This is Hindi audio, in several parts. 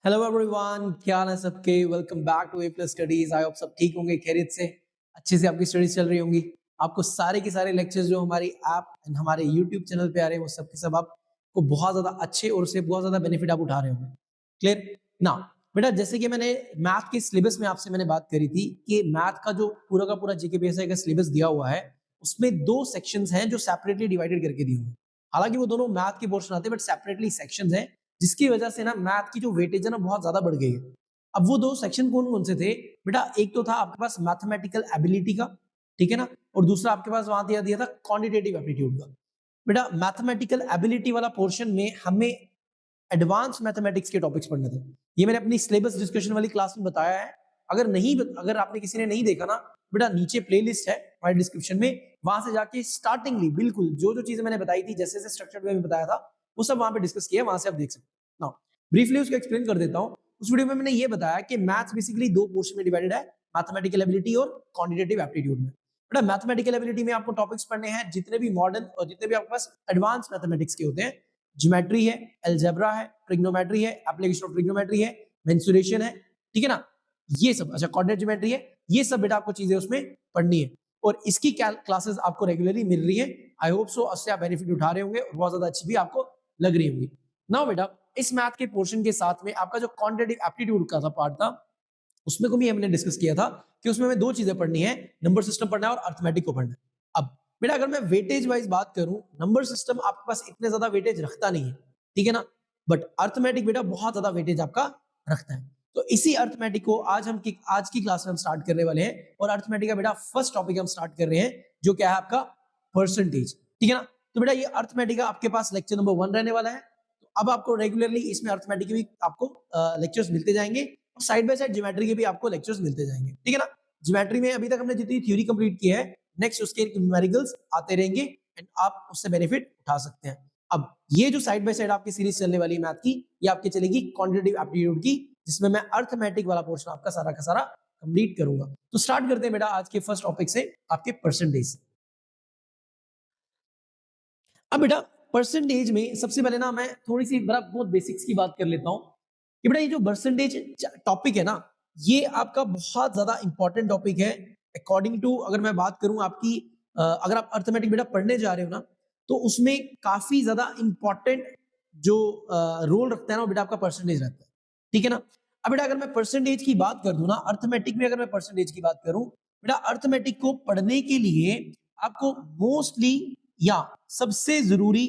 हेलो एवरीवन, क्या हाल है सबके। Welcome back to A plus studies. I hope सब ठीक होंगे, खैरियत से अच्छे से आपकी स्टडीज चल रही होंगी। आपको सारे के सारे लेक्चर्स जो हमारी ऐप एंड हमारे यूट्यूब चैनल पे आ रहे हैं वो सब के सब आपको बहुत ज्यादा अच्छे और उससे बहुत ज्यादा बेनिफिट आप उठा रहे होंगे। क्लियर ना बेटा? जैसे कि मैंने मैथ के सिलेबस में आपसे मैंने बात करी थी कि मैथ का जो पूरा का पूरा जीके पीएसआई का सिलेबस दिया हुआ है उसमें दो सेक्शंस हैं जो सेपरेटली डिवाइडेड करके दिए हुए हैं। हालांकि वो दोनों मैथ के पोर्शन आते हैं बट सेपरेटली सेक्शंस हैं, जिसकी वजह से ना मैथ की जो वेटेज है ना बहुत ज्यादा बढ़ गई है। अब वो दो सेक्शन कौन कौन से थे बेटा? एक तो था आपके पास मैथमेटिकल एबिलिटी का, ठीक है ना, और दूसरा आपके पास वहां दिया था क्वांटिटेटिव एप्टीट्यूड का। बेटा मैथमेटिकल एबिलिटी वाला पोर्शन में हमें एडवांस मैथमेटिक्स के टॉपिक्स पढ़ने थे। ये मैंने अपनी सिलेबस डिस्कशन वाली क्लास में बताया है। अगर आपने किसी ने नहीं देखा ना बेटा, नीचे प्लेलिस्ट है हमारे डिस्क्रिप्शन में, वहां से जाके स्टार्टिंगली बिल्कुल जो जो चीजें मैंने बताई थी जैसे जैसे स्ट्रक्चर्ड वे में बताया था वो सब वहां पे डिस्कस किया है, वहां से आप देख सकते हो। नाउ ब्रीफली उसको एक्सप्लेन कर देता हूं। उस वीडियो में मैंने ये बताया कि मैथ्स बेसिकली दो पोर्शन में डिवाइडेड है, मैथमेटिकल एबिलिटी और क्वांटिटेटिव एप्टीट्यूड में। बेटा मैथमेटिकल एबिलिटी में आपको टॉपिक्स पढ़ने हैं जितने भी मॉडर्न और जितने भी आपके पास एडवांस मैथमेटिक्स के होते हैं। ज्योमेट्री है, अलजेब्रा है, ट्रिग्नोमेट्री है, एप्लीकेशन ऑफ ट्रिग्नोमेट्री है, मेंसुरेशन है, ठीक है ना, ये सब। अच्छा, कोऑर्डिनेट ज्योमेट्री है, ये सब बेटा आपको चीजें उसमें पढ़नी है और इसकी क्लासेस आपको रेगुलरली मिल रही है। आई होप सो उससे आप बेनिफिट उठा रहे होंगे और बहुत ज्यादा अच्छी भी आपको लग रही होंगी। नाउ बेटा इस मैथ के पोर्शन के साथ में आपका जो क्वांटिटेटिव एप्टीट्यूड का था पार्ट था उसमें को भी हमने डिस्कस किया था कि उसमें हमें दो चीजें पढ़नी है, नंबर सिस्टम पढ़ना है और अर्थमेटिक को पढ़ना है। अब बेटा अगर मैं वेटेज वाइज बात करूं, नंबर सिस्टम आपके पास इतने ज्यादा वेटेज रखता नहीं है, ठीक है ना, बट अर्थमेटिक बेटा बहुत ज्यादा वेटेज आपका रखता है। तो इसी अर्थमेटिक को आज की क्लास में हम स्टार्ट करने वाले हैं और अर्थमेटिक का बेटा फर्स्ट टॉपिक हम स्टार्ट कर रहे हैं जो क्या है आपका परसेंटेज, ठीक है ना। तो बेटा ये अर्थमेटिक का आपके पास लेक्चर नंबर 1 रहने वाला है। तो अब आपको रेगुलरली इसमें अर्थमेटिक के भी आपको लेक्चर्स मिलते जाएंगे और साइड बाय साइड ज्योमेट्री के भी आपको लेक्चर्स मिलते जाएंगे, ठीक है ना। ज्योमेट्री में अभी तक हमने जितनी थ्योरी कंप्लीट की है, नेक्स्ट उसके न्यूमेरिकल्स आते रहेंगे एंड आप उससे बेनिफिट उठा सकते हैं। अब ये जो साइड बाय साइड आपकी सीरीज चलने वाली है मैथ की, ये आपकी चलेगी क्वांटिटेटिव एप्टीट्यूड की, जिसमें मैं अर्थमेटिक वाला पोर्शन आपका सारा का सारा कंप्लीट करूंगा। तो स्टार्ट करते हैं बेटा आज के फर्स्ट टॉपिक से, आपके परसेंटेज। अब बेटा परसेंटेज में सबसे पहले ना मैं थोड़ी सी बड़ा बहुत बेसिक्स की बात कर लेता हूं कि बेटा ये जो परसेंटेज टॉपिक है ना, ये आपका बहुत ज्यादा इंपॉर्टेंट टॉपिक है। अकॉर्डिंग टू अगर मैं बात करूं आपकी अगर आप अर्थमेटिक बेटा पढ़ने जा रहे हो ना तो उसमें काफी ज्यादा इंपॉर्टेंट जो रोल रखता है ना वो बेटा आपका परसेंटेज रहता है, ठीक है ना। अब बेटा अगर मैं परसेंटेज की बात कर दूं ना, अर्थमेटिक में अगर मैं परसेंटेज की बात करूं बेटा, अर्थमेटिक को पढ़ने के लिए आपको मोस्टली या सबसे जरूरी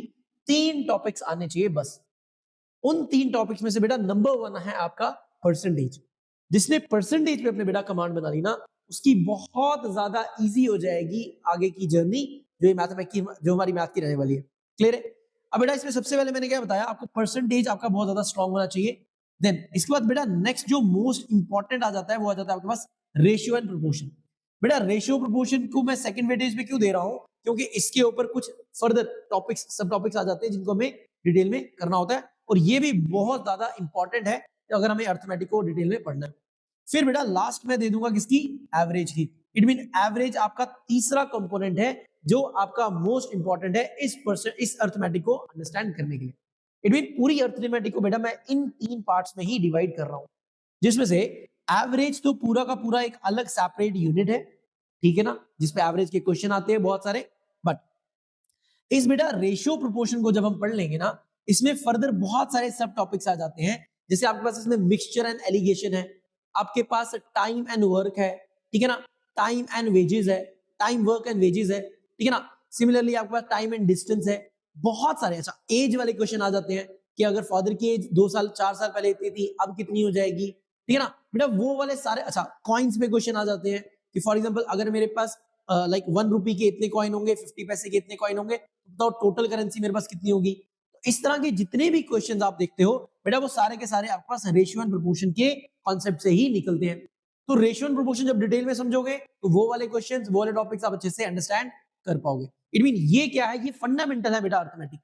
तीन टॉपिक्स आने चाहिए बस। उन तीन टॉपिक्स में से बेटा नंबर 1 है आपका परसेंटेज। जिसने परसेंटेज पे अपने बेटा कमांड बना ली ना, उसकी बहुत ज्यादा इजी हो जाएगी आगे की जर्नी, जो ये मैथमेटिक्स की जो हमारी मैथ की रहने वाली है। क्लियर है? अब बेटा इसमें सबसे पहले मैंने क्या बताया आपको, परसेंटेज आपका बहुत ज्यादा स्ट्रांग होना चाहिए। देन इसके बाद बेटा नेक्स्ट जो मोस्ट इंपॉर्टेंट आ जाता है वो आ जाता है आपके पास रेशियो एंड प्रोपोर्शन। बेटा रेशियो प्रोपोर्शन को मैं सेकंड वेटेज पे क्यों दे रहा हूं? क्योंकि इसके ऊपर कुछ फर्दर टॉपिक्स सब टॉपिक्स आ जाते हैं जिनको हमें डिटेल में करना होता है और ये भी बहुत ज्यादा इंपॉर्टेंट है अगर हमें अर्थमेटिक को डिटेल में पढ़ना है। फिर बेटा लास्ट में दे दूंगा किसकी, एवरेज की। इट मीन एवरेज आपका तीसरा कंपोनेंट है जो आपका मोस्ट इंपॉर्टेंट है इस अर्थमेटिक को अंडरस्टैंड करने के लिए। इट मीन पूरी अर्थमेटिक को बेटा मैं इन तीन पार्ट्स में ही डिवाइड कर रहा हूं, जिसमें से एवरेज तो पूरा का पूरा एक अलग सेपरेट यूनिट है, ठीक है ना, जिसपे एवरेज के क्वेश्चन आते हैं बहुत सारे। बट इस बेटा रेशियो प्रोपोर्शन को जब हम पढ़ लेंगे ना, इसमें फर्दर बहुत सारे सब टॉपिक्स आ जाते हैं। जैसे आपके पास इसमें मिक्सचर एंड एलिगेशन है, आपके पास टाइम एंड वर्क है, ठीक है ना, टाइम एंड वेजेस है, टाइम वर्क एंड वेजेस है, ठीक है ना। सिमिलरली आपके पास टाइम एंड डिस्टेंस है, बहुत सारे। अच्छा एज वाले क्वेश्चन आ जाते हैं कि अगर फादर की एज 2 साल 4 साल पहले इतनी थी अब कितनी हो जाएगी, ठीक है ना बेटा, वो वाले सारे। अच्छा कॉइन्स पे क्वेश्चन आ जाते हैं कि फॉर एग्जांपल अगर मेरे पास लाइक 1 रुपी के इतने कॉइन होंगे, 50 पैसे के इतने कॉइन होंगे, तो टोटल करेंसी मेरे पास कितनी होगी। तो इस तरह के जितने भी क्वेश्चंस आप देखते हो बेटा वो सारे के सारे आपके पास रेशियो एंड प्रोपोर्शन के कॉन्सेप्ट से ही निकलते हैं। तो रेशियो एंड प्रोपोर्शन जब डिटेल में समझोगे तो वो वाले क्वेश्चंस वो वाले टॉपिक्स आप अच्छे से अंडरस्टैंड कर पाओगे। इट मीन ये क्या है, ये फंडामेंटल है बेटा अर्थमेटिक।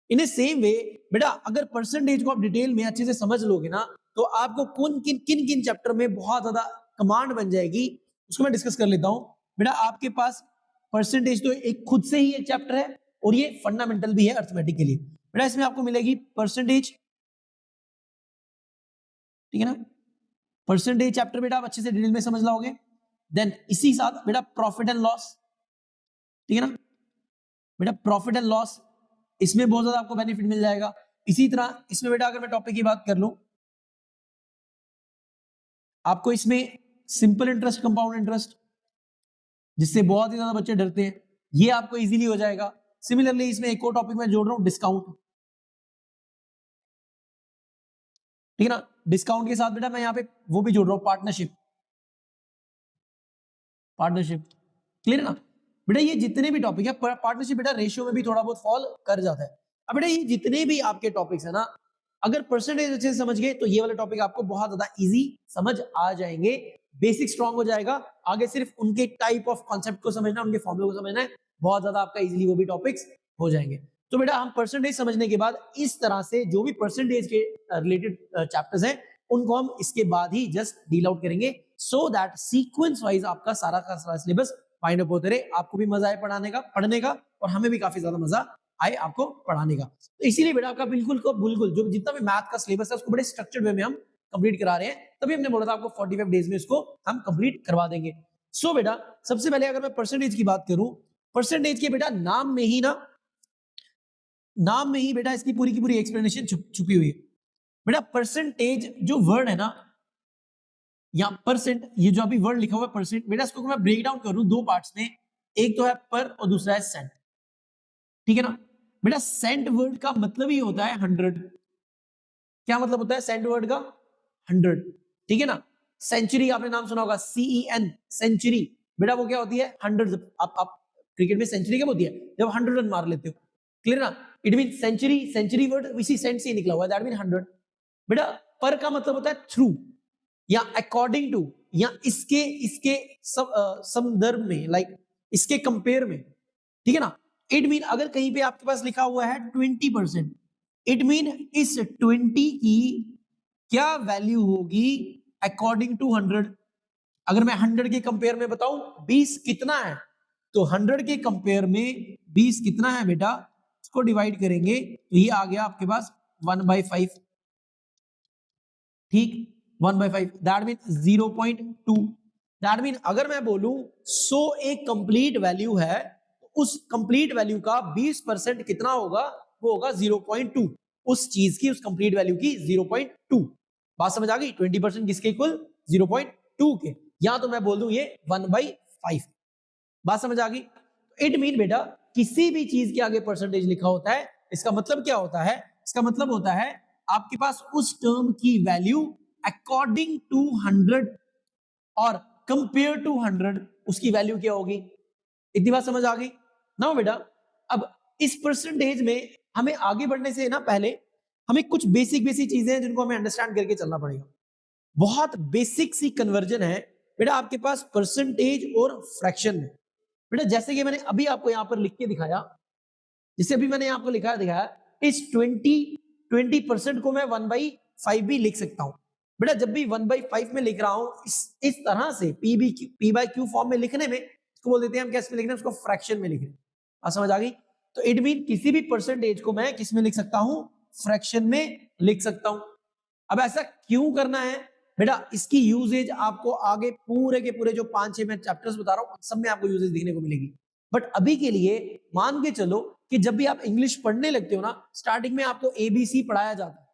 इन ए सेम वे बेटा अगर परसेंटेज को आप डिटेल में अच्छे से समझ लोगे ना तो आपको कौन किन किन किन चैप्टर में बहुत ज्यादा कमांड बन जाएगी, उसको मैं डिस्कस कर लेता हूं। बेटा आपके पास परसेंटेज तो एक खुद से ही एक चैप्टर है और ये फंडामेंटल भी है अर्थमेटिक के लिए। बेटा इसमें आपको मिलेगी परसेंटेज, ठीक है ना। परसेंटेज चैप्टर बेटा आप अच्छे से डिटेल में समझ लाओगे। देन इसी साथ बेटा प्रॉफिट एंड लॉस, ठीक है ना बेटा, प्रॉफिट एंड लॉस इसमें बहुत ज्यादा आपको बेनिफिट मिल जाएगा। इसी तरह इसमें बेटा अगर मैं टॉपिक की बात कर लूं, आपको इसमें सिंपल इंटरेस्ट, कंपाउंड इंटरेस्ट, जिससे बहुत ही ज्यादा बच्चे डरते हैं, ये आपको इजीली हो जाएगा। सिमिलरली इसमें एक और टॉपिक मैं जोड़ रहा हूं, डिस्काउंट, ठीक है ना। डिस्काउंट के साथ बेटा मैं यहाँ पे वो भी जोड़ रहा हूं, पार्टनरशिप, पार्टनरशिप, क्लियर है ना बेटा। ये जितने भी टॉपिक है, पार्टनरशिप बेटा रेशियो में भी थोड़ा बहुत फॉल कर जाता है। अब बेटा ये जितने भी आपके टॉपिक्स है ना, अगर परसेंटेज अच्छे से समझ गए तो ये वाले टॉपिक आपको बहुत ज्यादा इजी समझ आ जाएंगे, बेसिक स्ट्रांग हो जाएगा। आगे सिर्फ उनके टाइप ऑफ कॉन्सेप्ट को समझना, उनके फॉर्मूले को समझना है, बहुत ज्यादा आपका इजीली वो भी टॉपिक्स हो जाएंगे। तो बेटा हम परसेंटेज समझने के बाद इस तरह से जो भी परसेंटेज के रिलेटेड चैप्टर्स हैं उनको हम इसके बाद ही जस्ट डील आउट करेंगे, सो दैट सीक्वेंस वाइज आपका सारा का सारा सिलेबस फाइंड अप होते रहे, आपको भी मजा आए पढ़ने का और हमें भी काफी ज्यादा मजा आए आपको पढ़ाने का। तो इसीलिए बेटा आपका बिल्कुल को बिल्कुल जो जितना भी मैथ का सिलेबस है उसको बड़े स्ट्रक्चर्ड वे में हम कंप्लीट करा रहे हैं, तभी हमने बोला था आपको 45 डेज में इसको हम कंप्लीट करवा देंगे। सो बेटा सबसे पहले अगर मैं परसेंटेज की बात करूं, परसेंटेज के बेटा नाम में ही ना, नाम में ही बेटा इसकी पूरी की पूरी एक्सप्लेनेशन छुपी हुई है। बेटा परसेंटेज जो वर्ड है ना, या परसेंट, ये जो अभी वर्ड लिखा हुआ है परसेंट, बेटा इसको मैं ब्रेक डाउन करूं दो पार्ट्स में, एक तो है पर और दूसरा है सेंट, ठीक है ना बेटा। सेंट वर्ड का मतलब ही होता है 100। क्या मतलब होता है सेंट वर्ड का? 100, ठीक है ना। सेंचुरी आपने नाम सुना होगा, CEN, सेंचुरी, बेटा वो क्या होती है? 100। आप क्रिकेट में सेंचुरी कब होती है? जब 100 रन मार लेते हो, क्लियर ना। It mean century, century word इसी सेंट से निकला हुआ है, दैट मीन 100। बेटा पर का मतलब होता है थ्रू या अकॉर्डिंग टू या इसके इसके संदर्भ में, लाइक इसके कंपेयर में, ठीक है ना। इट मीन अगर कहीं पे आपके पास लिखा हुआ है 20%, इट मीन इस 20 की क्या वैल्यू होगी अकॉर्डिंग टू 100। अगर मैं 100 के कंपेयर में बताऊं 20 कितना है, तो 100 के कंपेयर में 20 कितना है बेटा, इसको डिवाइड करेंगे तो ये आ गया आपके पास 1/5, ठीक, 1/5, दैट मीन 0.2। दैट मीन अगर मैं बोलूं 100 एक कंप्लीट वैल्यू है, उस कंप्लीट वैल्यू का 20% कितना होगा? वो होगा 0.2, उस चीज की, उस कंप्लीट वैल्यू की 0.2। बात समझ आ गई? 20% किसके इक्वल? 0.2 के। या तो मैं बोल दूं ये 1/5। बात समझ आ गई? इट मीन बेटा किसी भी चीज के आगे परसेंटेज लिखा होता है, इसका मतलब क्या होता है? इसका मतलब होता है आपके पास उस टर्म की वैल्यू अकॉर्डिंग टू 100 और कंपेयर टू 100 उसकी वैल्यू क्या होगी। इतनी बात समझ आ गई ना बेटा। अब इस परसेंटेज में हमें आगे बढ़ने से ना पहले हमें कुछ बेसिक बेसिक चीजें हैं जिनको हमें अंडरस्टैंड करके चलना पड़ेगा। बहुत बेसिक सी कन्वर्जन है बेटा आपके पास परसेंटेज और फ्रैक्शन में। बेटा जैसे कि मैंने अभी आपको यहां पर लिख के दिखाया, जिसे अभी मैंने आपको दिखाया, इस 20% को मैं 1/5 भी लिख सकता हूं। बेटा जब भी 1/5 में लिख रहा हूं, इस तरह से P/Q फॉर्म में लिखने में, इसको बोल देते हैं हम कैसे लिखने, उसको फ्रैक्शन में लिखने। आप समझ आ गई? तो इट मीन किसी भी परसेंटेज को मैं किस में लिख सकता हूं? फ्रैक्शन में लिख सकता हूं। अब ऐसा क्यों करना है बेटा? इसकी यूजेज आपको आगे पूरे के पूरे जो 5-6 मैं चैप्टर्स बता रहा हूं सब में आपको यूजेज दिखने को मिलेगी। बट अभी के लिए मान के चलो कि जब भी आप इंग्लिश पढ़ने लगते हो ना, स्टार्टिंग में आपको ABC पढ़ाया जाता है।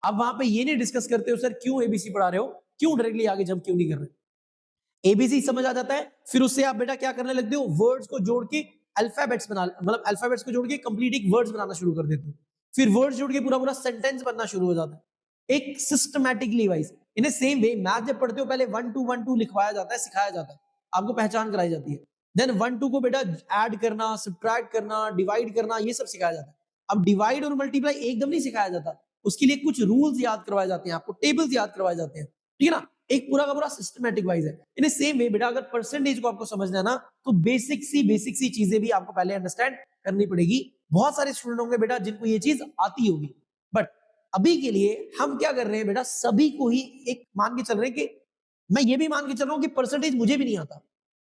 अब वहां पे ये नहीं डिस्कस करते हो सर क्यों ABC पढ़ा रहे हो, क्यों डायरेक्टली आगे जंप क्यों नहीं कर रहे। ABC समझ आ जाता है, फिर उससे आप बेटा क्या करने लगते हो? वर्ड्स को जोड़ के अल्फाबेट्स बना, मतलब अल्फाबेट्स को जोड़ के कंप्लीट एक वर्ड्स बनाना शुरू कर देते हो। फिर वर्ड्स जोड़ के पूरा पूरा सेंटेंस बनना शुरू हो जाता है एक systematically wise. In same way math जब पढ़ते हो पहले 1 2 1 2 लिखवाया जाता है, सिखाया जाता है, आपको पहचान कराई जाती है। देन 1 2 को बेटा ऐड करना, सब्ट्रैक्ट करना, डिवाइड करना, ये सब सिखाया जाता है। अब डिवाइड और मल्टीप्लाई एकदम नहीं सिखाया जाता, उसके लिए कुछ रूल्स याद करवाए जाते हैं, आपको टेबल्स याद करवाए जाते हैं, ठीक है ना। एक पूरा का पूरा सिस्टमैटिक वाइज है। इन सेम वे बेटा अगर परसेंटेज को आपको समझना है ना, तो बेसिक सी चीजें भी आपको पहले अंडरस्टैंड करनी पड़ेगी। बहुत सारे स्टूडेंट होंगे बेटा जिनको ये चीज आती होगी, बट अभी के लिए हम क्या कर रहे हैं बेटा, सभी को ही एक मान के चल रहे हैं कि मैं ये भी मान के चल रहा हूं कि परसेंटेज मुझे भी नहीं आता,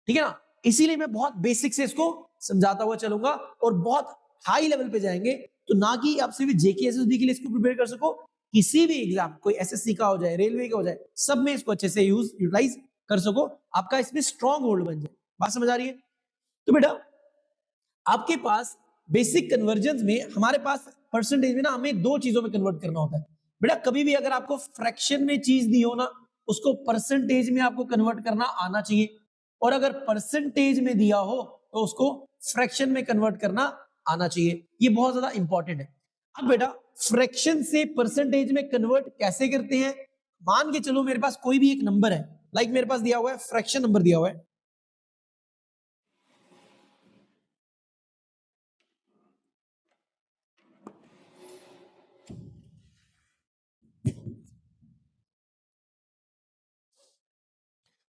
ठीक है ना। इसीलिए मैं बहुत बेसिक से इसको समझाता हुआ चलूंगा और बहुत हाई लेवल पे जाएंगे, तो ना कि आप सिर्फ JK SSB के लिए इसको प्रिपेयर कर सको, किसी भी एग्जाम, कोई एसएससी का हो जाए, रेलवे का हो जाए, सब में इसको अच्छे से यूटिलाइज कर सको, आपका इसमें स्ट्रॉन्ग होल्ड बन जाए। बात समझ आ रही है? तो बेटा आपके पास बेसिक कन्वर्जन में हमारे पास परसेंटेज में ना हमें दो चीजों में कन्वर्ट करना होता है। बेटा कभी भी अगर आपको फ्रैक्शन में चीज दी हो ना, उसको परसेंटेज में आपको कन्वर्ट करना आना चाहिए, और अगर परसेंटेज में दिया हो तो उसको फ्रैक्शन में कन्वर्ट करना आना चाहिए। ये बहुत ज्यादा इंपॉर्टेंट है। अब बेटा फ्रैक्शन से परसेंटेज में कन्वर्ट कैसे करते हैं? मान के चलो मेरे पास कोई भी एक नंबर है, लाइक मेरे पास दिया हुआ है फ्रैक्शन नंबर दिया हुआ है,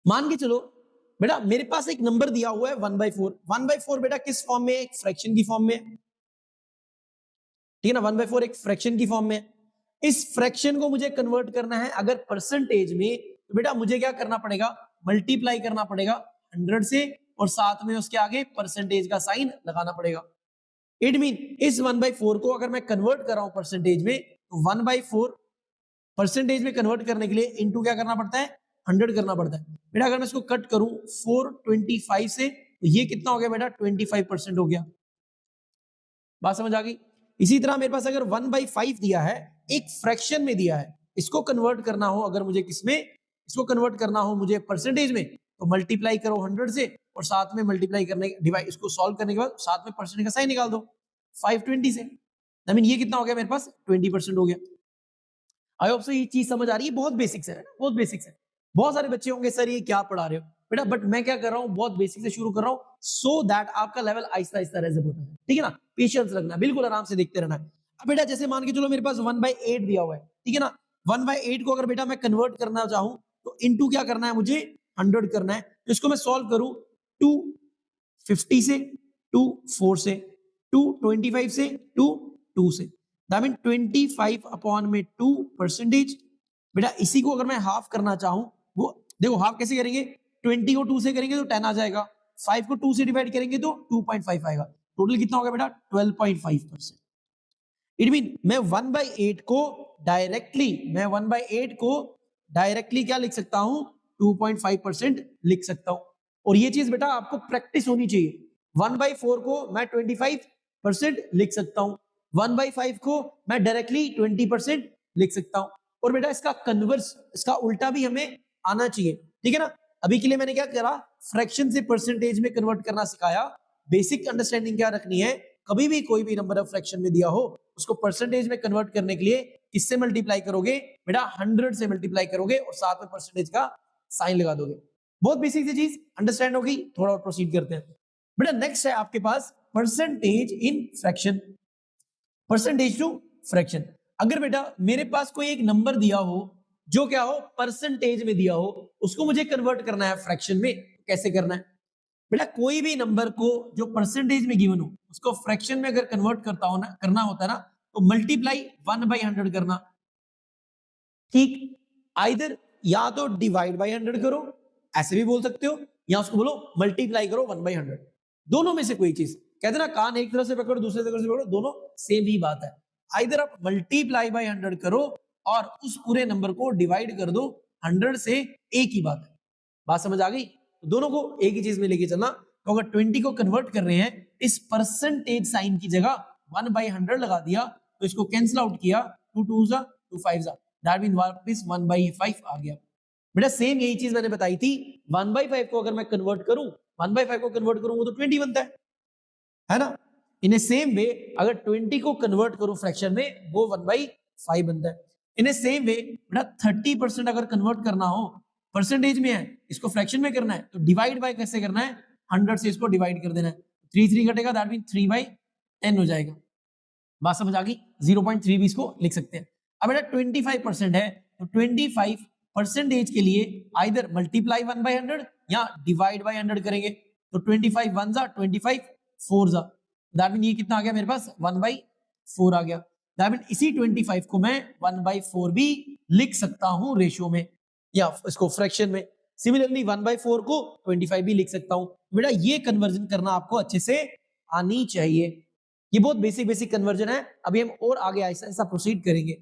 मान के चलो बेटा मेरे पास एक नंबर दिया हुआ है 1/4। 1/4 बेटा किस फॉर्म में? एक फ्रैक्शन की फॉर्म में, ठीक है ना। 1/4 एक फ्रैक्शन की फॉर्म में। इस फ्रैक्शन को मुझे कन्वर्ट करना है अगर परसेंटेज में, तो बेटा मुझे क्या करना पड़ेगा? मल्टीप्लाई करना पड़ेगा 100 से, और साथ में उसके आगे परसेंटेज का साइन लगाना पड़ेगा। इट मीन इस 1/4 को अगर मैं कन्वर्ट कर रहा हूं परसेंटेज में, तो 1/4 परसेंटेज में कन्वर्ट करने के लिए इनटू क्या करना पड़ता है? 100 करना पड़ता है। बेटा अगर मैं इसको कट करूं 425 से, तो ये कितना हो गया बेटा? 25% हो गया। बात समझ आ गई? इसी तरह मेरे पास अगर 1/5 दिया है, एक फ्रैक्शन में दिया है, इसको कन्वर्ट करना हो अगर मुझे किसमें, इसको कन्वर्ट करना हो मुझे परसेंटेज में, तो मल्टीप्लाई करो 100 से, और साथ में मल्टीप्लाई करने डिवाइड, इसको सॉल्व करने के बाद साथ में परसेंटेज का साइन निकाल दो 520 से। आई मीन ये कितना हो गया मेरे पास? 20% हो गया। आई होप सो ये चीज समझ आ रही है। बहुत बेसिक्स है, बहुत बेसिक्स है। बहुत सारे बच्चे होंगे सर ये क्या पढ़ा रहे हो बेटा, बट मैं क्या कर रहा हूँ, बहुत बेसिक से शुरू कर रहा हूँ, सो दैट आपका level Aahista Aahista rays up होता है, ठीक है ना। पेशेंस रखना, बिल्कुल आराम से देखते रहना है। अब बेटा जैसे मान के चलो मेरे पास 1/8 दिया हुआ है, ठीक है ना। 1/8 को अगर बेटा मैं कन्वर्ट करना चाहूं, तो इनटू क्या करना है मुझे? 100 करना है। तो इसको मैं सॉल्व करूं 250 से, 24 से, 225 से, 2 से, दैट मीन 25 अपॉन में 2 परसेंटेज। बेटा इसी को अगर मैं हाफ करना चाहूं, वो देखो हाफ कैसे करेंगे? 20 को 2 से करेंगे तो 10 आ जाएगा, 5 को 2 से डिवाइड करेंगे तो 2.5 आएगा। टोटल कितना हो गया बेटा? 12.5%। इट मीन मैं 1/8 को डायरेक्टली क्या लिख सकता हूं? 2.5% लिख सकता हूं। और ये चीज बेटा आपको प्रैक्टिस होनी चाहिए। 1/4 को मैं 25% लिख सकता हूं, 1/5 को मैं डायरेक्टली 20% लिख सकता हूं। और बेटा इसका कन्वर्स, इसका उल्टा भी हमें आना चाहिए, ठीक है ना। अभी के लिए मैंने क्या करा? फ्रैक्शन से परसेंटेज में कन्वर्ट करना सिखाया। बेसिक अंडरस्टैंडिंग क्या रखनी है? कभी भी कोई भी नंबर ऑफ फ्रैक्शन में दिया हो, उसको परसेंटेज में कन्वर्ट करने के लिए किससे मल्टीप्लाई करोगे? बेटा 100 से मल्टीप्लाई करोगे और साथ में परसेंटेज का साइन लगा दोगे। बहुत बेसिक सी चीज अंडरस्टैंड होगी। थोड़ा और प्रोसीड करते हैं। बेटा नेक्स्ट है आपके पास percentage in fraction, percentage to fraction. अगर बेटा मेरे पास कोई एक नंबर दिया हो जो क्या हो? परसेंटेज में दिया हो, उसको मुझे कन्वर्ट करना है फ्रैक्शन में, कैसे करना है? बेटा कोई भी नंबर को जो परसेंटेज में गिवन हो, उसको फ्रैक्शन में अगर कन्वर्ट करना होता है ना, तो मल्टीप्लाई 1/100 करना, ठीक। आइदर या तो डिवाइड बाय 100 करो, ऐसे भी बोल सकते हो, या उसको बोलो मल्टीप्लाई करो 1/100। दोनों में से कोई चीज, कहते ना कान एक तरफ से पकड़ो दूसरे तरफ से पकड़ो, दोनों सेम ही बात है। आइदर आप मल्टीप्लाई बाय 100 करो और उस पूरे नंबर को डिवाइड कर दो 100 से, एक ही बात है। बात समझ आ गई? दोनों को एक ही चीज में लेके चलना। तो अगर 20 को कन्वर्ट कर रहे हैं, इस परसेंटेज साइन की जगह 1/100 लगा दिया, तो इसको कैंसिल आउट किया, 2 2 जा 2 5 जा, दैट मीन वापस 1/5 आ गया। बेटा सेम यही चीज मैंने बताई थी। 1/5 को अगर मैं कन्वर्ट करूं, 1/5 को कन्वर्ट करूं वो तो 20 बनता है ना। इन ए सेम वे अगर 20 को कन्वर्ट करूं फ्रैक्शन में, वो 1/5 बनता है। इन ए सेम वे बेटा 30% अगर कन्वर्ट करना हो, परसेंटेज में है, इसको फ्रैक्शन में करना है, तो डिवाइड बाय कैसे करना है? 100 से इसको डिवाइड कर देना है, 3 3 कटेगा, दैट मीन 3/10 हो जाएगा। बात समझ आ गई? 0.3 भी इसको लिख सकते हैं। अब बेटा 25% है, तो 25 परसेंटेज के लिए आइदर मल्टीप्लाई 1/100 या डिवाइड बाय 100 करेंगे। तो 25 1 जा 25 4 जा, दैट मीन ये कितना आ गया मेरे पास? 1/4 आ गया। दैट मीन इसी 25 को मैं 1/4 भी लिख सकता हूं रेशियो में, या इसको फ्रैक्शन में। सिमिलरली 1/4 को 25 भी लिख सकता हूं। बेटा ये कन्वर्जन करना आपको अच्छे से आनी चाहिए। ये बहुत बेसिक कन्वर्जन है। अभी हम और आगे ऐसा प्रोसीड करेंगे।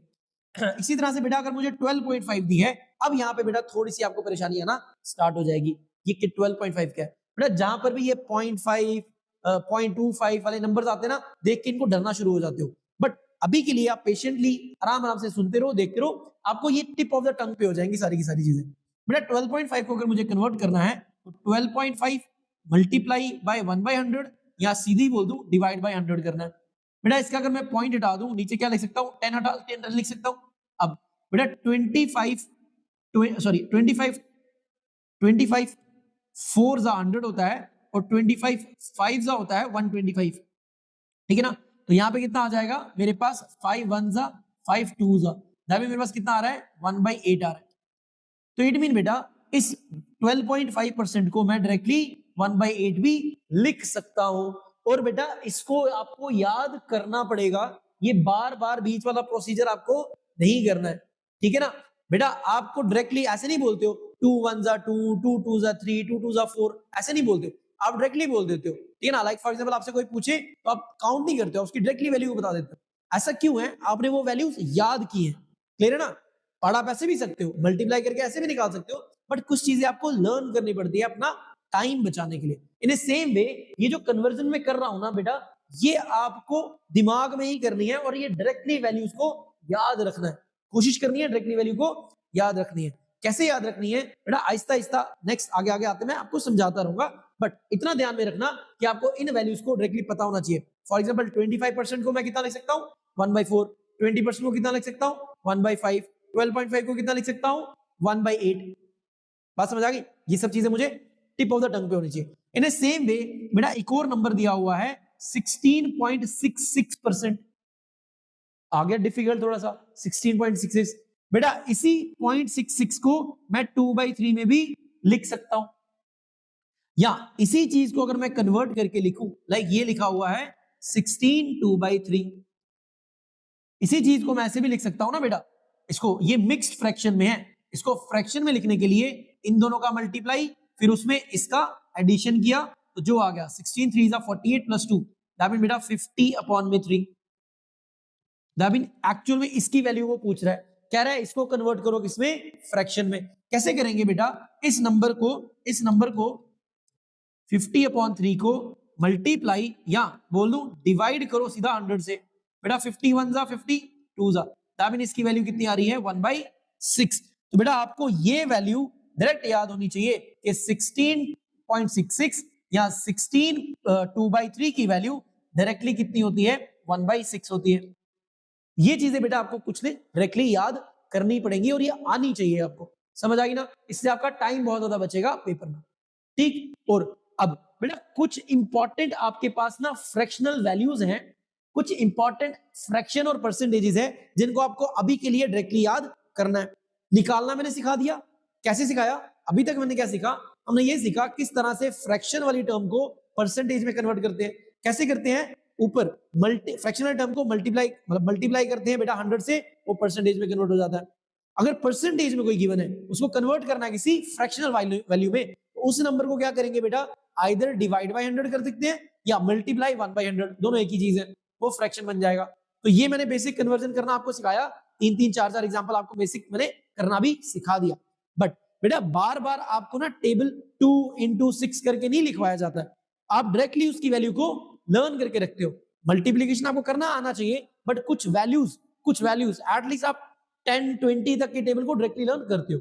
इसी तरह से बेटा अगर मुझे 12.5 दी है, अब यहाँ पे बेटा थोड़ी सी आपको परेशानी आना स्टार्ट हो जाएगी। ये कि 12.5 क्या है बेटा, जहां पर भी ये 0.5 0.25 वाले नंबर्स आते हैं ना, देख के इनको डरना शुरू हो जाते हो। बट अभी के लिए आप पेशेंटली आराम आराम से सुनते रहो, देखते रहो, आपको ये टिप ऑफ द टंग पे हो जाएंगी सारी की सारी चीजें। बेटा 12.5 को अगर मुझे कन्वर्ट करना है तो 12.5 मल्टीप्लाई बाय 1/100 या सीधी बोल दूं डिवाइड बाय 100 करना है। बेटा इसका अगर मैं पॉइंट हटा दूं, नीचे क्या लिख सकता हूं, 10 हटा 10 लिख सकता हूं। अब बेटा 25 4 जा 100 होता है और 25 5 जा होता है 125, ठीक है ना। तो यहाँ पे कितना आ जाएगा मेरे पास, 5 1 जा 5 2 जा, मेरे पास कितना आ रहा है 1/8 आ रहा है। तो इट मीन बेटा इस 12.5% को मैं डायरेक्टली 1/8 भी लिख सकता हूं। और बेटा इसको आपको याद करना पड़ेगा, ये बार बार बीच वाला प्रोसीजर आपको नहीं करना है, ठीक है ना। बेटा आपको डायरेक्टली ऐसे नहीं बोलते हो 2 1 जा 2 2 2 जा 3 2 2 जा 4, ऐसे नहीं बोलते हो, आप डायरेक्टली बोल देते हो, ठीक है ना। लाइक फॉर एग्जांपल आपसे कोई पूछे तो आप काउंट नहीं करते हो, उसकी डायरेक्टली वैल्यू बता देते हो। ऐसा क्यों है, आपने वो वैल्यूज याद की है, क्लियर है ना। पढ़ आप ऐसे भी सकते हो, मल्टीप्लाई करके ऐसे भी निकाल सकते हो, बट कुछ चीजें आपको लर्न करनी पड़ती है अपना टाइम बचाने के लिए। इन ए सेम वे ये जो कन्वर्जन में कर रहा हूं ना बेटा, ये आपको दिमाग में ही करनी है और ये डायरेक्टली वैल्यूज को याद रखना है, कोशिश करनी है डायरेक्टली वैल्यू को याद रखनी है। कैसे याद रखनी है बेटा, आहिस्ता आहिस्ता नेक्स्ट आगे आगे आते मैं आपको समझाता रहूंगा, बट इतना ध्यान में रखना कि आपको इन वैल्यूज को डायरेक्टली पता होना चाहिए। फॉर एग्जाम्पल 25% को मैं कितना लिख सकता हूँ 1/4, 20% को कितना लिख सकता हूँ 1/5, 12.5 को कितना लिख सकता हूँ 1/8। बात समझ आ गई, ये सब चीजें मुझे टिप ऑफ द टंग पे होनी चाहिए। इन ए सेम वे बेटा एक और नंबर दिया हुआ है 16.66%, आ गया डिफिकल्ट थोड़ा सा 16.66। बेटा इसी 0.66 को मैं 2/3 में भी लिख सकता हूं, या इसी चीज को अगर मैं कन्वर्ट करके लिखूं, लाइक ये लिखा हुआ है 16 2/3, इसी चीज को मैं ऐसे भी लिख सकता हूं ना बेटा, इसको ये मिक्स्ड फ्रैक्शन में है, इसको फ्रैक्शन में लिखने के लिए इन दोनों का मल्टीप्लाई फिर उसमें इसका एडिशन किया तो जो आ गया 16 3 जा 48 + 2, दैट मीन बेटा 50/3। दैट मीन एक्चुअल में इसकी वैल्यू वो पूछ रहा है, कह रहा है इसको कन्वर्ट करो किसमें, फ्रैक्शन में। कैसे करेंगे बेटा, इस नंबर को 50/3 को मल्टीप्लाई या बोल दूं डिवाइड करो सीधा 100 से। बेटा 51 जा 50 2 जा, दैट मीन इसकी वैल्यू कितनी आ रही है 1/6। तो बेटा आपको ये वैल्यू डायरेक्ट याद होनी चाहिए कि 16.66 या 16 2/3 की वैल्यू डायरेक्टली कितनी होती है 1/6 होती है। ये चीजें बेटा आपको कुछ ने डायरेक्टली याद करनी पड़ेंगी और ये आनी चाहिए आपको, समझ आ गई ना। इससे आपका टाइम बहुत ज्यादा बचेगा पेपर में, ठीक। और अब बेटा कुछ इंपॉर्टेंट आपके पास ना फ्रैक्शनल वैल्यूज हैं, कुछ इंपॉर्टेंट फ्रैक्शन और परसेंटेजेस है जिनको आपको अभी के लिए डायरेक्टली याद करना है। निकालना मैंने सिखा दिया, कैसे सिखाया, अभी तक मैंने क्या सीखा, हमने ये सीखा किस तरह से फ्रैक्शन वाली टर्म को परसेंटेज में कन्वर्ट करते हैं। कैसे करते हैं, ऊपर मल्टी फ्रैक्शनल टर्म को मल्टीप्लाई करते हैं बेटा 100 से, वो परसेंटेज में कन्वर्ट हो जाता है। अगर परसेंटेज में कोई गिवन है उसको कन्वर्ट करना है किसी फ्रैक्शनल वैल्यू में, तो उस नंबर को क्या करेंगे बेटा, आइदर डिवाइड बाय 100 कर सकते हैं या मल्टीप्लाई 1/100, दोनों एक ही चीज है, वो फ्रैक्शन बन जाएगा। तो ये मैंने बेसिक कन्वर्जन करना आपको सिखाया, 3 4 एग्जांपल आपको बेसिक मैंने करना भी सिखा दिया। बट बेटा बार बार आपको ना टेबल 2 × 6 करके नहीं लिखवाया जाता है, आप डायरेक्टली उसकी वैल्यू को लर्न करके रखते हो। मल्टीप्लीकेशन आपको करना आना चाहिए, बट कुछ वैल्यूज एटलीस्ट आप 10 20 तक के टेबल को डायरेक्टली लर्न करते हो।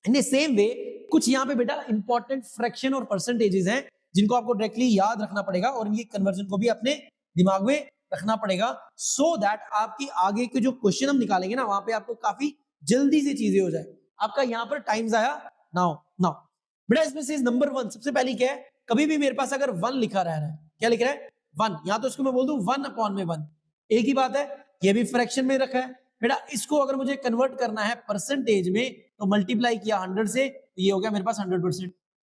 इन द सेम वे कुछ यहाँ पे बेटा इंपॉर्टेंट फ्रैक्शन और परसेंटेजेस हैं जिनको आपको डायरेक्टली याद रखना पड़ेगा और ये कन्वर्जन को भी अपने दिमाग में रखना पड़ेगा, सो दैट आपकी आगे के जो क्वेश्चन हम निकालेंगे ना वहां पे आपको काफी जल्दी से चीजें हो जाए, आपका यहाँ पर टाइम जाया नाउ बेटा। इसमें से नंबर 1 सबसे पहली क्या है, कभी भी मेरे पास अगर 1 लिखा रह रहा है, क्या लिख रहा है 1, यहाँ तो इसको मैं बोल दूं 1/1, एक ही बात है, ये भी फ्रैक्शन में रखा है बेटा। इसको अगर मुझे कन्वर्ट करना है परसेंटेज में तो मल्टीप्लाई किया 100 से, तो ये हो गया मेरे पास 100%।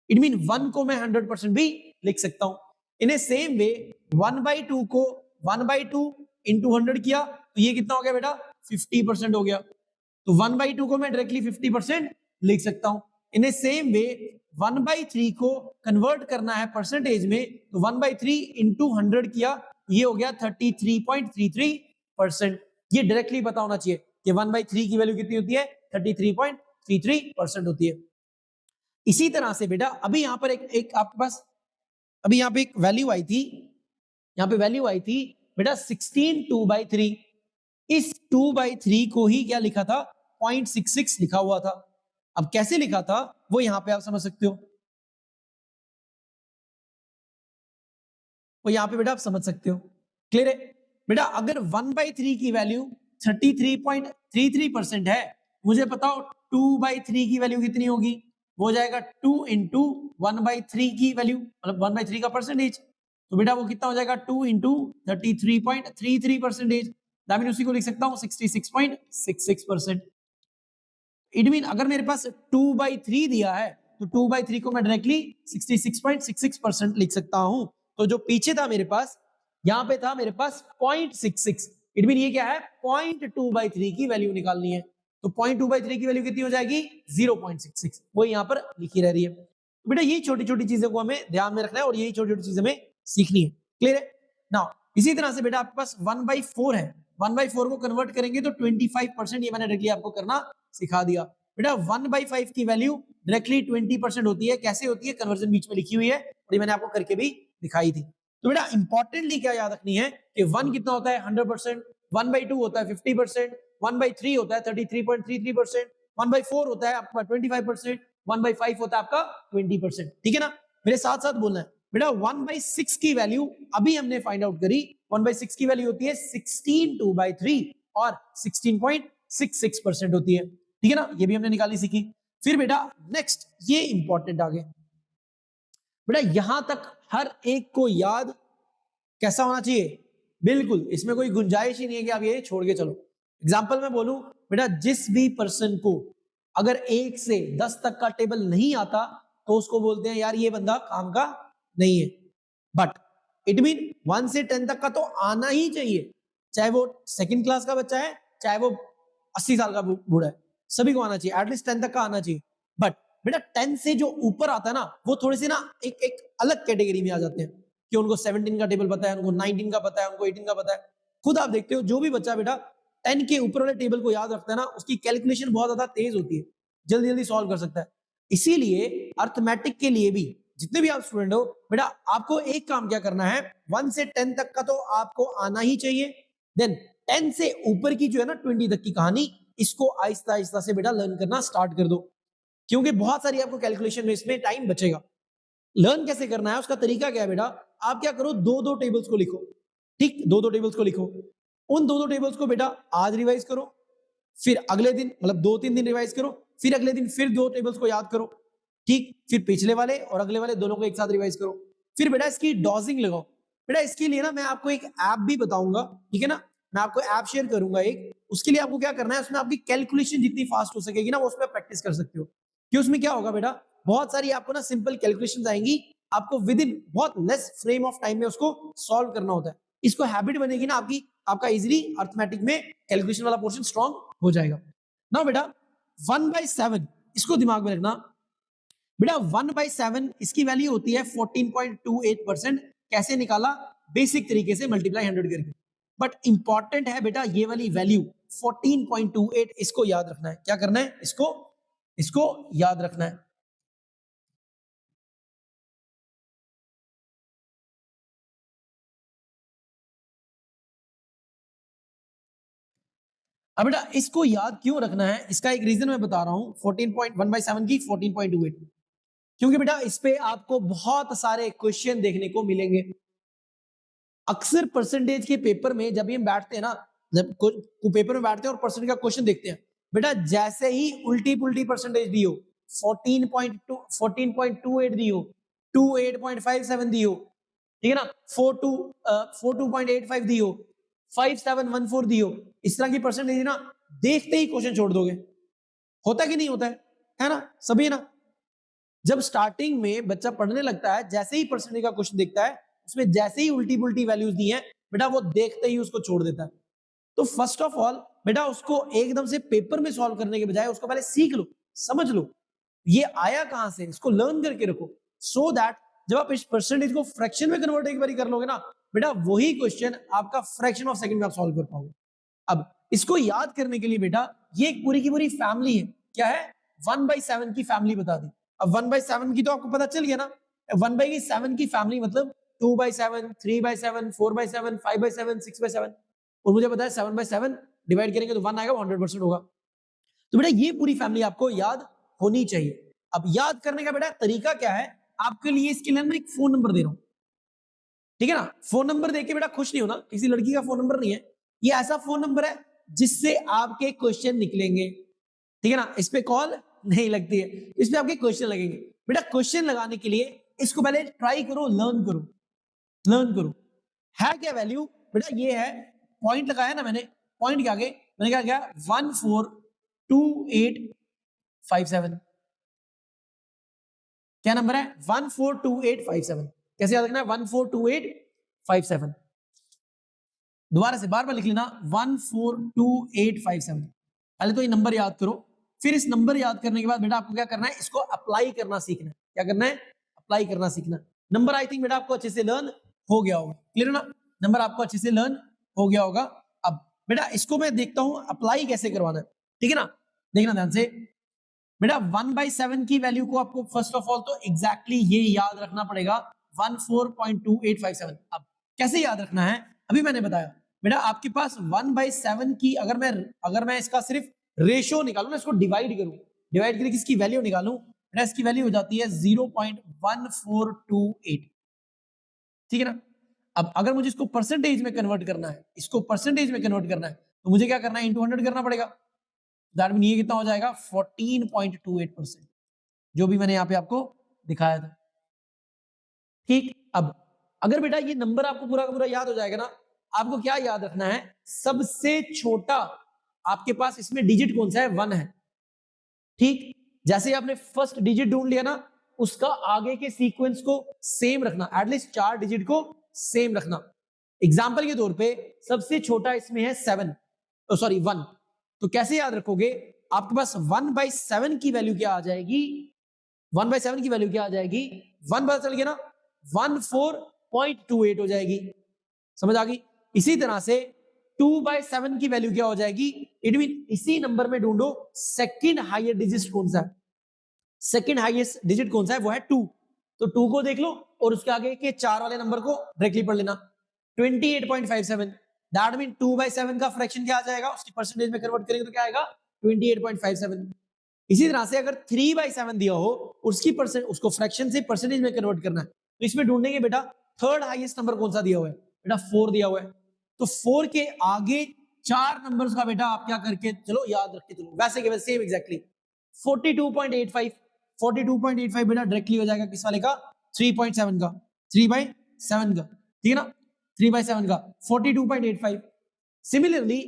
इट मीन 1 को मैं 100% भी लिख सकता हूं। इन ए सेम वे 1/2 को 1/2 × 100 किया तो ये कितना हो गया बेटा 50% हो गया, तो 1/2 को मैं डायरेक्टली 50% लिख सकता हूं। इन ए सेम वे 1/3 को कन्वर्ट करना है परसेंटेज में तो 1/3 × 100 किया, ये हो गया 33.33%। ये डायरेक्टली पता होना चाहिए। कि 1/3 की वैल्यू कितनी होती है 33.33% होती है। इसी तरह से बेटा अभी यहां पर एक आपके पास अभी यहां पे एक वैल्यू आई थी, यहां पे वैल्यू आई थी बेटा 16 2/3। इस 2/3 को ही क्या लिखा था 0.66 लिखा हुआ था। अब कैसे लिखा था वो यहां पे आप समझ सकते हो, वो यहां पे बेटा आप समझ सकते हो। क्लियर है बेटा? अगर 1/3 की वैल्यू 33.33% है, मुझे बताओ 2/3 की वैल्यू कितनी होगी? वो हो जाएगा 2 इंटू 1/3 की वैल्यू, मतलब 1/3 का परसेंटेज। तो बेटा वो कितना हो जाएगा 2 इंटू 33.33%। मीन उसी को लिख सकता हूं 66.66%। इट मीन अगर मेरे पास 2/3 दिया है तो 2/3 को मैं डायरेक्टली 66.66% लिख सकता हूं। तो जो पीछे था मेरे पास, यहां पे था मेरे पास 0.66। इट मीन ये क्या है 0.2/3 की वैल्यू निकालनी है। तो 0.2/3 की वैल्यू कितनी हो जाएगी 0.66, वो यहां पर लिखी रह रही है। तो बेटा ये छोटी छोटी चीजों को हमें ध्यान में रखना है और यही छोटी छोटी चीजें हमें सीखनी है। क्लियर है ना? इसी तरह से बेटा आपके पास 1/4 है, 1/4 को कन्वर्ट करेंगे तो 25%, ये मैंने डायरेक्टली आपको करना सिखा दिया। बेटा 1/5 की वैल्यू डायरेक्टली 20% होती है। कैसे होती है? कन्वर्जन बीच में लिखी हुई है और ये मैंने आपको करके भी दिखाई थी। तो बेटा इंपॉर्टेंटली क्या याद रखनी है कि 1 कितना होता है 100%, 1/2 होता है 50%, 1/3 होता है 33.33%, 1/4 होता है आपका 25%, 1/5 होता है आपका 20%। ठीक है ना? मेरे साथ साथ बोलना है बेटा 1/6 की वैल्यू अभी हमने फाइंड आउट करी। 1/6 की वैल्यू होती है 16 2/3 और 16.66% होती है। ठीक है ना? ये भी हमने निकाली सीखी। फिर बेटा नेक्स्ट ये इंपॉर्टेंट आ गया बेटा, यहां तक हर एक को याद कैसा होना चाहिए? बिल्कुल, इसमें कोई गुंजाइश ही नहीं है कि आप ये छोड़ के चलो। एग्जाम्पल में बोलूं बेटा, जिस भी पर्सन को अगर 1 से 10 तक का टेबल नहीं आता तो उसको बोलते हैं यार ये बंदा काम का नहीं है। बट इट मीन 1 से 10 तक का तो आना ही चाहिए, चाहे वो सेकंड क्लास का बच्चा है, चाहे वो 80 साल का बूढ़ा है, सभी को आना चाहिए, एटलीस्ट 10 तक का आना चाहिए। बट बेटा 10 से जो ऊपर आता है ना, वो थोड़े से ना एक अलग कैटेगरी में आ जाते हैं कि उनको 17 का टेबल पता है, उनको 19 का पता है, उनको 18 का पता है। खुद आप देखते हो जो भी बच्चा बेटा 10 के ऊपर वाले टेबल को याद रखता है ना, उसकी कैलकुलेशन बहुत ज्यादा तेज होती है, जल्दी जल्दी सॉल्व कर सकता है। इसीलिए अर्थमेटिक के लिए भी जितने भी आप स्टूडेंट हो बेटा, आपको एक काम क्या करना है, 1 से 10 तक का तो आपको आना ही चाहिए। देन 10 से ऊपर की जो है ना 20 तक की कहानी, इसको आहिस्ता आहिस्ता से बेटा लर्न करना स्टार्ट कर दो, क्योंकि बहुत सारी आपको कैलकुलेशन में इसमें टाइम बचेगा। लर्न कैसे करना है, उसका तरीका क्या है बेटा, आप क्या करो, दो दो टेबल्स को लिखो। ठीक, दो दो टेबल्स को लिखो। उन दो दो टेबल्स को बेटा आज रिवाइज करो, फिर अगले दिन मतलब 2-3 दिन रिवाइज करो, फिर अगले दिन फिर दो टेबल्स को याद करो। ठीक, फिर पिछले वाले और अगले वाले दोनों को एक साथ रिवाइज करो। फिर बेटा इसकी डॉजिंग लगाओ। बेटा इसके लिए ना मैं आपको एक ऐप भी बताऊंगा, ठीक है ना, मैं आपको ऐप शेयर करूंगा एक। उसके लिए आपको क्या करना है, उसमें आपकी कैलकुलेशन जितनी फास्ट हो सकेगी ना, वो उसमें प्रैक्टिस कर सकते हो। कि उसमें क्या होगा बेटा, बहुत सारी आपको ना सिंपल कैलकुलेशंस आएंगी, आपको विद इन बहुत लेस फ्रेम ऑफ टाइम में उसको सॉल्व करना होता है। इसको हैबिट बनेगी ना आपकी, आपका इजीली अर्थमेटिक में कैलकुलेशन वाला पोर्शन स्ट्रांग हो जाएगा ना। बेटा 1/7 इसको दिमाग में रखना बेटा, 1/7 इसकी वैल्यू होती है 14.28%। कैसे निकाला? बेसिक तरीके से मल्टीप्लाई 100 करके। बट इंपॉर्टेंट है बेटा ये वाली वैल्यू 14.28, इसको याद रखना है। क्या करना है? इसको याद रखना है। अब बेटा इसको याद क्यों रखना है, इसका एक रीजन मैं बता रहा हूं। 14.1/7 की 14.28, क्योंकि बेटा इस पे आपको बहुत सारे क्वेश्चन देखने को मिलेंगे। अक्सर परसेंटेज के पेपर में जब हम बैठते हैं ना, जब पेपर में बैठते हैं और परसेंटेज का क्वेश्चन देखते हैं बेटा, जैसे ही उल्टी पुल्टी परसेंटेज दी हो, 14.28 दी हो, 28.57 दी हो, ठीक है ना, 42.85 दी हो, 5714 दी हो, इस तरह की परसेंटेज ना देखते ही क्वेश्चन छोड़ दोगे। होता कि नहीं होता है ना? सभी ना, जब स्टार्टिंग में बच्चा पढ़ने लगता है, जैसे ही परसेंटेज का क्वेश्चन देखता है, उसमें जैसे ही उल्टी पुल्टी वैल्यूज दी हैं बेटा, वो देखते ही उसको छोड़ देता है। तो फर्स्ट ऑफ ऑल बेटा उसको एकदम से पेपर में सॉल्व करने के बजाय उसको पहले सीख लो, समझ लो ये आया कहां से, इसको लर्न करके रखो, सो दैट जब आप इस परसेंटेज को फ्रैक्शन में कन्वर्ट एक बार कर लोगे ना बेटा, वही क्वेश्चन आपका फ्रैक्शन ऑफ सेकंड में आप सॉल्व कर पाओगे। अब इसको याद करने के लिए बेटा ये एक पूरी की पूरी फैमिली है, क्या है 1/7 की फैमिली बता दी। अब 1/7 की तो आपको पता चल गया ना, 1/7 की फैमिली मतलब 2/7, 3/7, 4/7, 5/7, 6/7 और मुझे पता है 7/7 डिवाइड करेंगे तो 1 आएगा, 100% होगा। तो बेटा ये पूरी फैमिली आपको याद होनी चाहिए। अब याद करने का बेटा तरीका क्या है, आपके लिए इसके लिए मैं एक फोन नंबर दे रहा हूं, ठीक है ना। फोन नंबर देके बेटा खुश नहीं होना, किसी लड़की का फोन नंबर नहीं है, ये ऐसा फोन नंबर है जिससे आपके क्वेश्चन निकलेंगे, ठीक है ना। इस पे कॉल नहीं लगती है, इस पे आपके क्वेश्चन लगेंगे। बेटा क्वेश्चन लगाने के लिए इसको पहले ट्राई करो, लर्न करो, लर्न करो। है क्या वैल्यू, बेटा ये है, पॉइंट लगाया ना मैंने, पॉइंट के आगे मैंने क्या किया 142857, क्या नंबर है 142857। कैसे याद रखना है 142857, दोबारा से बार बार लिख लेना 142857। पहले तो ये नंबर याद करो, फिर इस नंबर याद करने के बाद बेटा आपको क्या करना है, इसको अप्लाई करना सीखना है। क्या करना है, अप्लाई करना सीखना। नंबर आई थिंक बेटा आपको अच्छे से लर्न हो गया होगा, क्लियर है ना, नंबर आपको अच्छे से लर्न हो गया होगा। अब बेटा इसको मैं देखता हूं अप्लाई कैसे करवाना है, ठीक है ना। देखना ध्यान से बेटा 1/7 की वैल्यू को आपको फर्स्ट ऑफ ऑल तो एग्जैक्टली ये याद रखना पड़ेगा 14.2857। अब कैसे याद रखना है, अभी मैंने बताया बेटा आपके पास 1/7 की अगर मैं इसका सिर्फ रेशियो निकालू ना, इसको डिवाइड करूं, डिवाइड करके इसकी वैल्यू निकालूं, बेटा इसकी वैल्यू हो जाती है 0.1428, ठीक है ना। अब अगर मुझे इसको परसेंटेज में कन्वर्ट करना है, इसको परसेंटेज में कन्वर्ट करना है तो मुझे क्या करना है, इंटू 100 करना पड़ेगा। दैट मीन ये कितना हो जाएगा 14.28%, जो भी मैंने यहाँ पे आपको दिखाया था, ठीक। अब अगर बेटा ये नंबर आपको पूरा का पूरा याद हो जाएगा ना, आपको क्या याद रखना है, सबसे छोटा आपके पास इसमें डिजिट कौन सा है, 1 है, ठीक। जैसे ही आपने फर्स्ट डिजिट ढूंढ लिया ना, उसका आगे के सीक्वेंस को सेम रखना, एटलीस्ट 4 डिजिट को सेम रखना। एग्जाम्पल के तौर पे सबसे छोटा इसमें है 7, सॉरी 1, तो कैसे याद रखोगे, आपके पास 1/7 की वैल्यू क्या आ जाएगी, 1/7 की वैल्यू क्या आ जाएगी, 1 पता चल गया ना, 14.28 हो जाएगी, समझ आ गई। इसी तरह से 2/7 की वैल्यू क्या हो जाएगी, इट मीन इसी नंबर में ढूंढो सेकंड हाईएस्ट डिजिट कौन सा है, सेकंड हाईएस्ट डिजिट कौन सा है, वो है 2, तो 2 को देख लो और उसके आगे के 4 वाले नंबर को डायरेक्टली पढ़ लेना 28.57। दैट मीन 2/7 का फ्रैक्शन क्या आ जाएगा, उसकी परसेंटेज में कन्वर्ट करेंगे तो क्या आएगा 28.57। इसी तरह से अगर 3/7 दिया हो, उसकी परसेंट, उसको फ्रैक्शन से परसेंटेज में कन्वर्ट करना है, तो इसमें ढूंढेंगे बेटा थर्ड हाईएस्ट नंबर कौन सा दिया हुआ है, बेटा 4 दिया हुआ है, तो 4 के आगे 4 नंबर्स का बेटा आप क्या करके चलो याद रख के चलो, वैसे के वैसे सेम एग्जैक्टली 42.85, 42.85 बेटा डायरेक्टली हो जाएगा किस वाले का, 3.7 का, 3/7 का, ठीक है ना, 3/7 का 42.85। सिमिलरली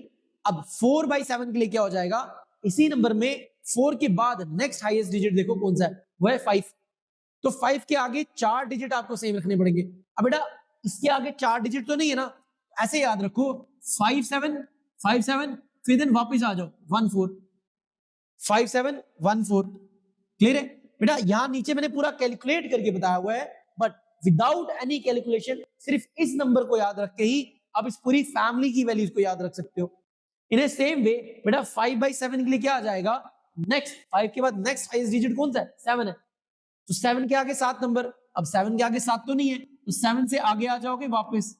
अब 4/7 के लिए क्या हो जाएगा, इसी नंबर में 4 के बाद नेक्स्ट हाईएस्ट डिजिट देखो कौन सा है, वो है 5, तो 5 के आगे 4 डिजिट आपको सेम रखने पड़ेंगे। अब बेटा इसके आगे 4 डिजिट तो नहीं है ना, ऐसे याद रखो 5757, फिर दिन वापस आ जाओ 14, 5714, क्लियर है बेटा। यहां नीचे मैंने पूरा कैलकुलेट करके बताया हुआ है, बट विदाउट एनी कैलकुलेशन, सिर्फ इस नंबर को याद रख के ही आप इस पूरी फैमिली की वैल्यूज को याद रख सकते हो। इन ए सेम वे बेटा 5/7 के लिए क्या आ जाएगा, नेक्स्ट 5 के बाद नेक्स्ट हाईएस्ट डिजिट कौन सा है, 7 है, तो 7 के आगे 7 नंबर, अब 7 के आगे 7 तो नहीं है, तो 7 से आगे आ जाओगे वापस,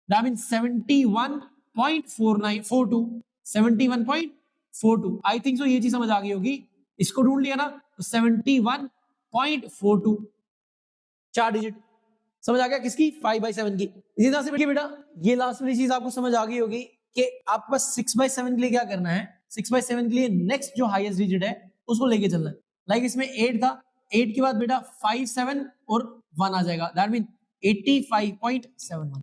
that mean 71.4942, 71.42। I think so ये चीज समझ आ गई होगी, इसको ढूंढ लिया ना, तो 71.42, 4 डिजिट, समझ आ गया किसकी, 5/7 की। इसी तरह से बेटा ये लास्ट वाली चीज आपको समझ आ गई होगी कि आपको बस 6/7 के लिए क्या करना है, 6/7 के लिए नेक्स्ट जो हाईएस्ट डिजिट है उसको लेके चलना है। लाइक इसमें 8 था, 8 के बाद बेटा 5 7 और 1 आ जाएगा, that mean 85.71।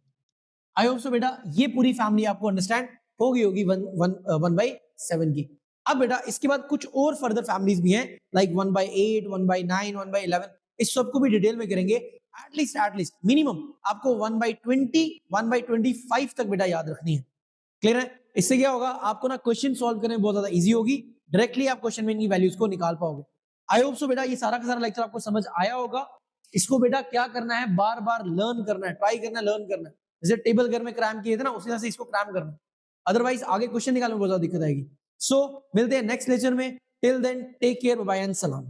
I hope so बेटा ये पूरी फैमिली आपको अंडरस्टैंड हो गई होगी 1/7 की। अब बेटा इसके बाद कुछ और फर्दर फैमिलीज भी हैं, लाइक 1/8, 1/9, 1/11, इस सबको भी डिटेल में करेंगे। एटलीस्ट मिनिमम आपको 1/20, 1/25 तक बेटा याद रखनी है, क्लियर है। इससे क्या होगा, आपको ना क्वेश्चन सॉल्व करने में बहुत ज्यादा इजी होगी, डायरेक्टली आप क्वेश्चन में इनकी वैल्यूज को निकाल पाओगे। आई होप सो बेटा ये सारा का सारा लेक्चर आपको समझ आया होगा। इसको बेटा क्या करना है, बार बार लर्न करना है, ट्राई करना है, लर्न करना है। जैसे टेबल घर में क्रैम किए थे ना, उसी तरह से इसको क्रैम करना है। अदरवाइज आगे क्वेश्चन निकालने में बहुत ज्यादा दिक्कत आएगी। सो मिलते हैं नेक्स्ट लेक्चर में, till then take care, bye and सलाम।